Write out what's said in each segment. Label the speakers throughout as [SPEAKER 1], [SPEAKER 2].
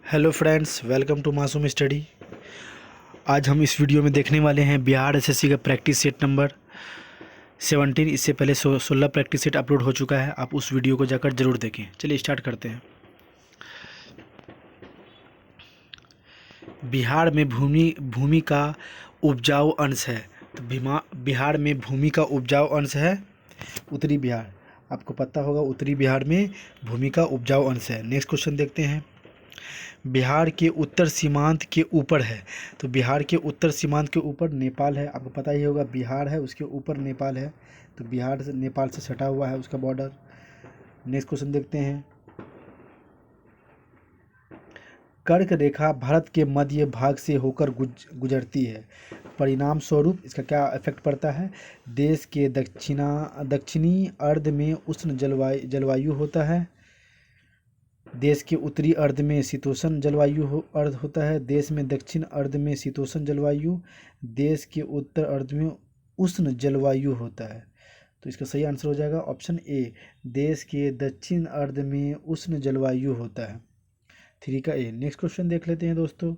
[SPEAKER 1] Hello friends, welcome to मासूम study. आज हम इस वीडियो में देखने वाले हैं बिहार एसएससी का प्रैक्टिस सेट नंबर 17। इससे पहले 16 प्रैक्टिस सेट अपलोड हो चुका है। आप उस वीडियो को जाकर जरूर देखें। चलिए स्टार्ट करते हैं। बिहार में भूमि भूमि का उपजाऊ अंश है। तो बिहार में भूमि का उपजाऊ अंश है उत्तरी बिहार। आपको पता होगा उत्तरी बिहार में भूमि का उपजाऊ अंश है। नेक्स्ट क्वेश्चन देखते हैं। बिहार के उत्तर सीमांत के ऊपर है। तो बिहार के उत्तर सीमांत के ऊपर नेपाल है। आपको पता ही होगा बिहार है, उसके ऊपर नेपाल है। तो बिहार से नेपाल से सटा हुआ है उसका बॉर्डर। नेक्स्ट क्वेश्चन देखते हैं। कर्क रेखा भारत के मध्य भाग से होकर गुजरती है। परिणाम स्वरूप इसका क्या इफेक्ट पड़ता है? देश के दक्षिणी अर्ध में उष्ण जलवायु होता है। देश के उत्तरी अर्ध में शीतोष्ण जलवायु अर्ध होता है। देश में दक्षिण अर्ध में शीतोष्ण जलवायु, देश के उत्तर अर्ध में उष्ण जलवायु होता है। तो इसका सही आंसर हो जाएगा ऑप्शन ए, देश के दक्षिण अर्ध में उष्ण जलवायु होता है। 3 का ए। नेक्स्ट क्वेश्चन देख लेते हैं दोस्तों।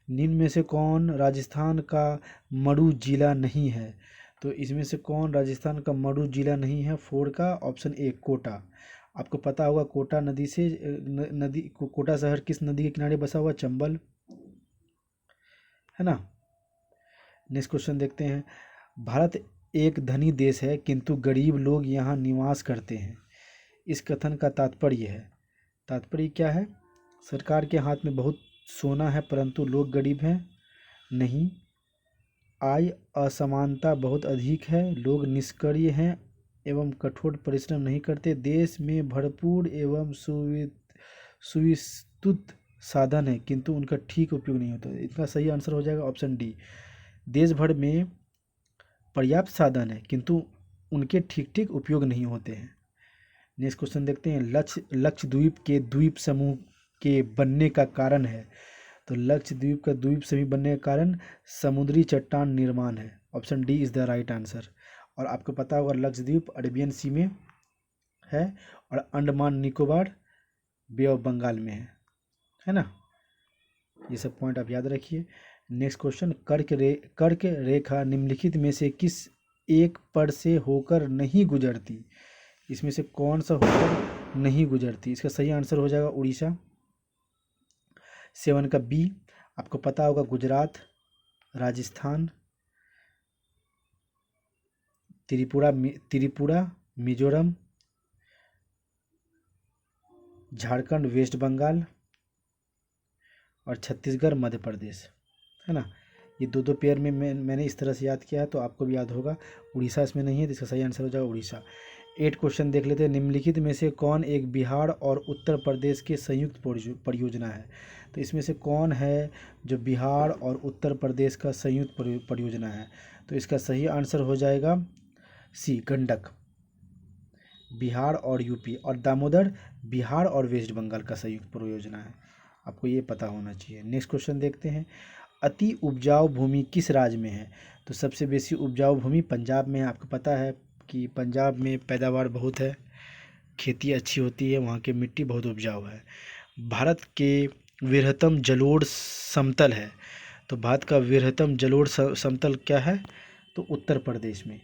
[SPEAKER 1] निम्न में से कौन राजस्थान का मरू जिला नहीं है? तो इसमें से कौन राजस्थान का मरू जिला नहीं है? 4 का ऑप्शन ए, कोटा। आपको पता होगा कोटा नदी से नदी कोटा शहर किस नदी के किनारे बसा हुआ? चंबल, है ना। नेक्स्ट क्वेश्चन देखते हैं। भारत एक धनी देश है किंतु गरीब लोग यहाँ निवास करते हैं। इस कथन का तात्पर्य है, तात्पर्य क्या है? सरकार के हाथ में बहुत सोना है परंतु लोग गरीब हैं? नहीं। आय असमानता बहुत अधिक है, लोग निष्क्रिय हैं एवं कठोर परिश्रम नहीं करते। देश में भरपूर एवं सुविस्तृत साधन है किंतु उनका ठीक उपयोग नहीं होता। इसका सही आंसर हो जाएगा ऑप्शन डी, देश भर में पर्याप्त साधन है किंतु उनके ठीक ठीक उपयोग नहीं होते हैं। नेक्स्ट क्वेश्चन देखते हैं। लक्षद्वीप के द्वीप समूह के बनने का कारण है। तो लक्षद्वीप का द्वीप समूह बनने का कारण समुद्री चट्टान निर्माण है। Option D is the right answer. और आपको पता होगा लक्षद्वीप अरेबियन सी में है और अंडमान निकोबार बे ऑफ बंगाल में है ना। ये सब पॉइंट आप याद रखिए। Next question. कर्क रेखा निम्नलिखित में से किस एक पर से होकर नहीं गुजरती? इसमें से कौन सा होकर नहीं गुजरती? इसका सही आंसर हो जाएगा उड़ीसा। 7 का बी। आपको पता होगा गुजरात, राजस्थान, त्रिपुरा, मिजोरम, झारखंड, वेस्ट बंगाल और छत्तीसगढ़, मध्य प्रदेश, है ना। ये दो पेयर में मैंने इस तरह से याद किया है तो आपको भी याद होगा। उड़ीसा इसमें नहीं है तो इसका सही आंसर हो जाएगा उड़ीसा। 8 क्वेश्चन देख लेते हैं। निम्नलिखित में से कौन एक बिहार और उत्तर प्रदेश के संयुक्त परियोजना है? तो इसमें से कौन है जो बिहार और उत्तर प्रदेश का संयुक्त परियोजना है? तो इसका सही आंसर हो जाएगा सी, गंडक। बिहार और यूपी और दामोदर बिहार और वेस्ट बंगाल का संयुक्त परियोजना है। आपको ये पता होना चाहिए। नेक्स्ट क्वेश्चन देखते हैं। अति उपजाऊ भूमि किस राज्य में है? तो सबसे बेसी उपजाऊ भूमि पंजाब में है। आपको पता है कि पंजाब में पैदावार बहुत है, खेती अच्छी होती है, वहाँ की मिट्टी बहुत उपजाऊ है। भारत के वृहत्तम जलोढ़ समतल है। तो भारत का वृहत्तम जलोढ़ समतल क्या है? तो उत्तर प्रदेश में।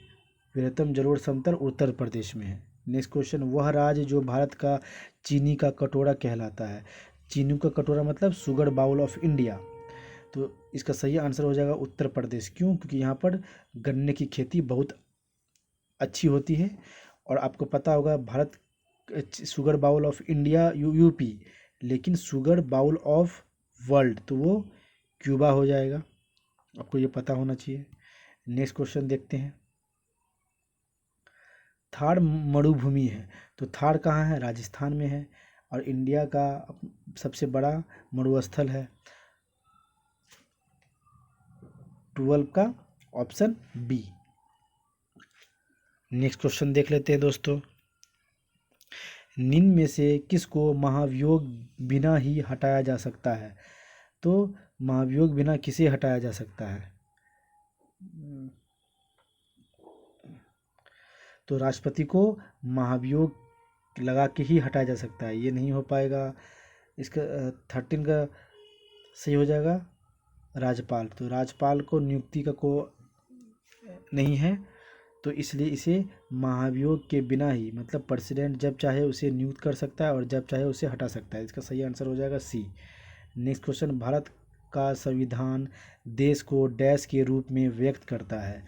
[SPEAKER 1] वृहत्तम जलोढ़ समतल उत्तर प्रदेश में है। Next question. वह राज्य जो भारत का चीनी का कटोरा कहलाता है। चीनी का कटोरा मतलब शुगर बाउल ऑफ इंडिया। तो इसका सही आंसर हो जाएगा उत्तर प्रदेश। क्यों? क्योंकि यहाँ पर गन्ने की खेती बहुत अच्छी होती है। और आपको पता होगा Bharat sugar bowl of India UP, लेकिन शुगर बाउल ऑफ वर्ल्ड तो वो क्यूबा हो जाएगा। आपको ये पता होना चाहिए। नेक्स्ट क्वेश्चन देखते हैं। थार मरुभूमि है। तो थार कहाँ है? राजस्थान में है और इंडिया का सबसे बड़ा मरुस्थल है। 12 का ऑप्शन बी। नेक्स्ट क्वेश्चन देख लेते हैं दोस्तों। निम्न में से किसको महाभियोग बिना ही हटाया जा सकता है? तो महाभियोग बिना किसे हटाया जा सकता है? तो राष्ट्रपति को महाभियोग लगा के ही हटाया जा सकता है। ये नहीं हो पाएगा। इसका 13 का सही हो जाएगा राज्यपाल। तो राज्यपाल को नियुक्ति का को नहीं है, तो इसलिए इसे महाभियोग के बिना ही, मतलब प्रेसिडेंट जब चाहे उसे नियुक्त कर सकता है और जब चाहे उसे हटा सकता है। इसका सही आंसर हो जाएगा सी। नेक्स्ट क्वेश्चन, भारत का संविधान देश को डैश के रूप में व्यक्त करता है।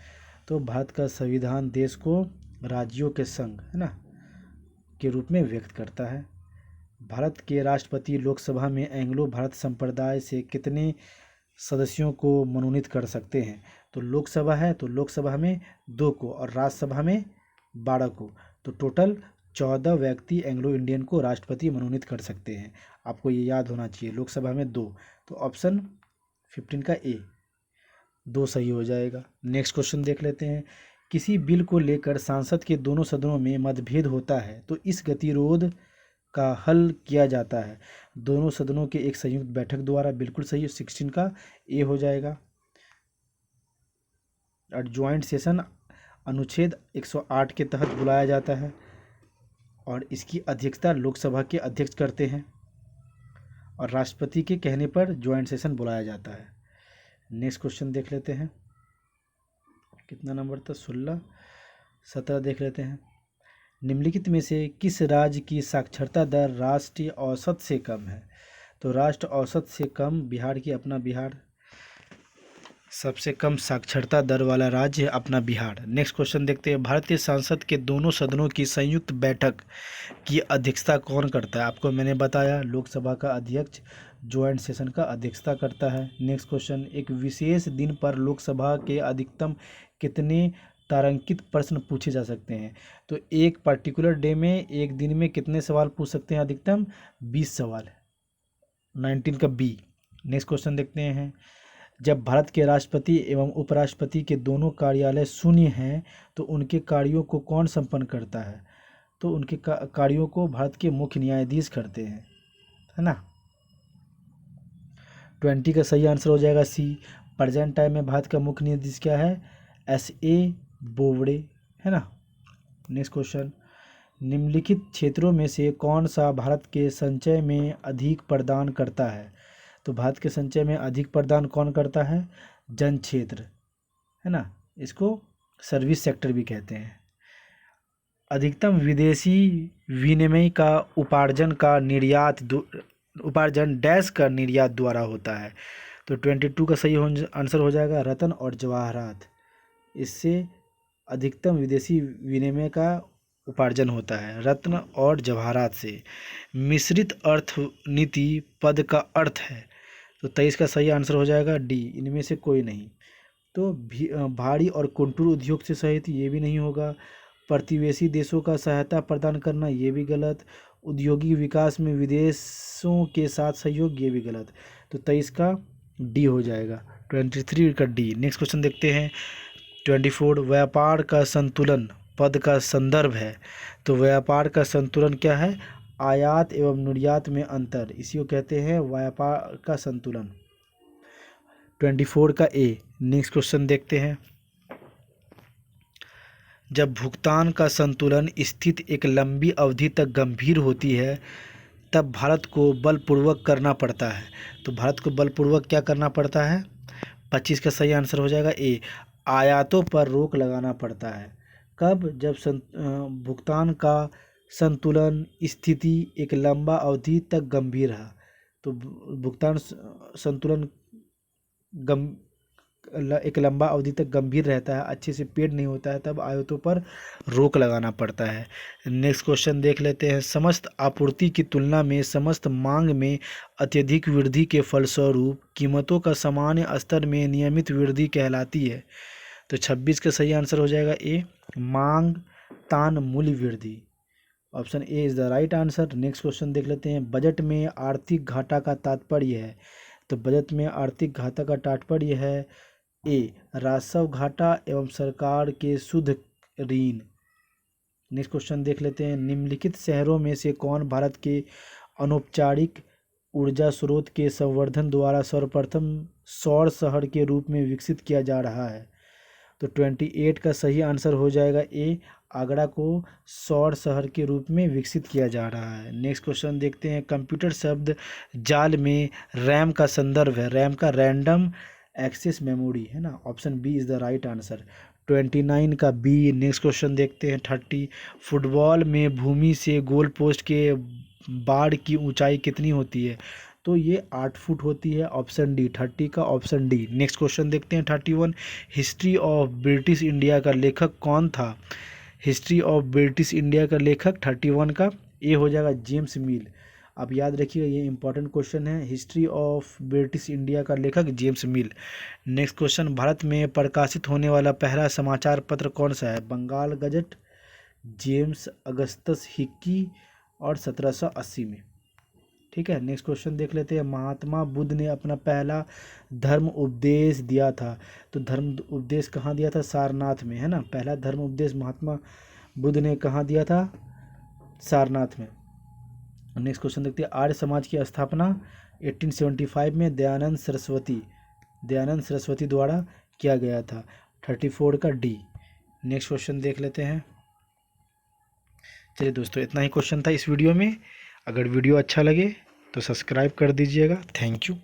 [SPEAKER 1] तो भारत का संविधान देश को राज्यों के संघ, है ना, के रूप में व्यक्त करता है। भारत के राष्ट्रपति लोकसभा में एंग्लो भारत संप्रदाय से कितने सदस्यों को मनोनीत कर सकते हैं? तो लोकसभा है तो लोकसभा में 2 को और राज्यसभा में 12 को, तो टोटल 14 व्यक्ति एंग्लो इंडियन को राष्ट्रपति मनोनीत कर सकते हैं। आपको ये याद होना चाहिए, लोकसभा में 2, तो ऑप्शन 15 का ए 2 सही हो जाएगा। नेक्स्ट क्वेश्चन देख लेते हैं। किसी बिल को लेकर सांसद के दोनों सदनों में मतभेद होता है तो इस गतिरोध का हल किया जाता है दोनों सदनों के एक संयुक्त बैठक द्वारा। बिल्कुल सही है, 16 का ए हो जाएगा। और ज्वाइंट सेशन अनुच्छेद 108 के तहत बुलाया जाता है और इसकी अध्यक्षता लोकसभा के अध्यक्ष करते हैं और राष्ट्रपति के कहने पर ज्वाइंट सेशन बुलाया जाता है। नेक्स्ट क्वेश्चन देख लेते हैं, कितना नंबर था, 16, 17 देख लेते हैं। निम्नलिखित में से किस राज्य की साक्षरता दर राष्ट्रीय औसत से कम है? तो राष्ट्र औसत से कम बिहार की, अपना बिहार सबसे कम साक्षरता दर वाला राज्य है अपना बिहार। नेक्स्ट क्वेश्चन देखते हैं। भारतीय संसद के दोनों सदनों की संयुक्त बैठक की अध्यक्षता कौन करता है? आपको मैंने बताया, लोकसभा का अध्यक्ष ज्वाइंट सेशन का अध्यक्षता करता है। नेक्स्ट क्वेश्चन, एक विशेष दिन पर लोकसभा के अधिकतम कितने तारांकित प्रश्न पूछे जा सकते हैं? तो एक पर्टिकुलर डे में, एक दिन में कितने सवाल पूछ सकते हैं? अधिकतम 20 सवाल, 19 का बी। नेक्स्ट क्वेश्चन देखते हैं। जब भारत के राष्ट्रपति एवं उपराष्ट्रपति के दोनों कार्यालय शून्य हैं तो उनके कार्यों को कौन संपन्न करता है? तो उनके कार्यों को भारत के मुख्य न्यायाधीश करते हैं, है ना। 20 का सही आंसर हो जाएगा सी। प्रेजेंट टाइम में भारत का मुख्य न्यायाधीश क्या है? एस.ए. बोबड़े, है ना। नेक्स्ट क्वेश्चन, निम्नलिखित क्षेत्रों में से कौन सा भारत के संचय में अधिक प्रदान करता है? तो भारत के संचय में अधिक प्रदान कौन करता है? जन क्षेत्र, है ना, इसको सर्विस सेक्टर भी कहते हैं। अधिकतम विदेशी विनिमय का उपार्जन उपार्जन डैश का निर्यात द्वारा होता है। तो 22 का सही आंसर हो जाएगा रत्न और जवाहरात। इससे अधिकतम विदेशी विनिमय का उपार्जन होता है रत्न और जवाहरात से। मिश्रित अर्थनीति पद का अर्थ है। तो 23 का सही आंसर हो जाएगा डी, इनमें से कोई नहीं। तो भारी और कुंटूर उद्योग से सहित, ये भी नहीं होगा। प्रतिवेशी देशों का सहायता प्रदान करना, ये भी गलत। औद्योगिक विकास में विदेशों के साथ सहयोग, ये भी गलत। तो 23 का डी हो जाएगा, 23 का डी। नेक्स्ट क्वेश्चन देखते हैं। 24, व्यापार का संतुलन पद का संदर्भ है। तो व्यापार का संतुलन क्या है? आयात एवं निर्यात में अंतर, इसी को कहते हैं व्यापार का संतुलन। 24 का ए। नेक्स्ट क्वेश्चन देखते हैं। जब भुगतान का संतुलन स्थिति एक लंबी अवधि तक गंभीर होती है तब भारत को बलपूर्वक करना पड़ता है। तो भारत को बलपूर्वक क्या करना पड़ता है? 25 का सही आंसर हो जाएगा ए, आयातों पर रोक लगाना पड़ता है। कब? जब भुगतान का संतुलन स्थिति एक लंबा अवधि तक गंभीर रहा। तो भुगतान संतुलन एक लंबा अवधि तक गंभीर रहता है, अच्छे से पेड नहीं होता है, तब आयातों पर रोक लगाना पड़ता है। नेक्स्ट क्वेश्चन देख लेते हैं। समस्त आपूर्ति की तुलना में समस्त मांग में अत्यधिक वृद्धि के फलस्वरूप कीमतों का सामान्य स्तर में नियमित वृद्धि कहलाती है। तो 26 का सही आंसर हो जाएगा ए, मांग तान मूल्य वृद्धि। Option A is the right answer. Next question देख लेते हैं। बजट में आर्थिक घाटा का तात्पर्य है। तो बजट में आर्थिक घाटा का तात्पर्य है ए, राजस्व घाटा एवं सरकार के शुद्ध ऋण। नेक्स्ट क्वेश्चन देख लेते हैं। निम्नलिखित शहरों में से कौन भारत के अनौपचारिक ऊर्जा स्रोत के संवर्धन द्वारा सर्वप्रथम सौर शहर के रूप में विकसित किया जा रहा है? तो 28 का सही आंसर हो जाएगा ए, आगरा को सौर शहर के रूप में विकसित किया जा रहा है। नेक्स्ट क्वेश्चन देखते हैं। कंप्यूटर शब्द जाल में रैम का संदर्भ है। रैम का रैंडम एक्सेस मेमोरी है ना। Option B is the right answer. 29 का बी। नेक्स्ट क्वेश्चन देखते हैं 30। फुटबॉल में भूमि से गोल पोस्ट के बाड़ की ऊंचाई कितनी होती है? तो ये 8 फुट होती है। Option D. 30 का ऑप्शन डी। नेक्स्ट क्वेश्चन देखते हैं 31। हिस्ट्री ऑफ ब्रिटिश इंडिया का लेखक कौन था? हिस्ट्री ऑफ ब्रिटिश इंडिया का लेखक 31 का ए हो जाएगा जेम्स मिल। आप याद रखिएगा, ये इंपॉर्टेंट क्वेश्चन है। हिस्ट्री ऑफ ब्रिटिश इंडिया का लेखक जेम्स मिल। Next question. भारत में प्रकाशित होने वाला पहला समाचार पत्र कौन सा है? Bengal Gazette, James Augustus Hicky और 1780 में। ठीक है। नेक्स्ट क्वेश्चन देख लेते हैं। महात्मा बुद्ध ने अपना पहला धर्म उपदेश दिया था, तो धर्म उपदेश कहाँ दिया था? सारनाथ में, है ना। पहला धर्म उपदेश महात्मा बुद्ध ने कहाँ दिया था? सारनाथ में। नेक्स्ट क्वेश्चन देखते हैं। आर्य समाज की स्थापना 1875 में दयानंद सरस्वती द्वारा किया गया था। 34 का डी। नेक्स्ट क्वेश्चन देख लेते हैं। चलिए दोस्तों, इतना ही क्वेश्चन था इस वीडियो में। अगर वीडियो अच्छा लगे तो सब्सक्राइब कर दीजिएगा। Thank you.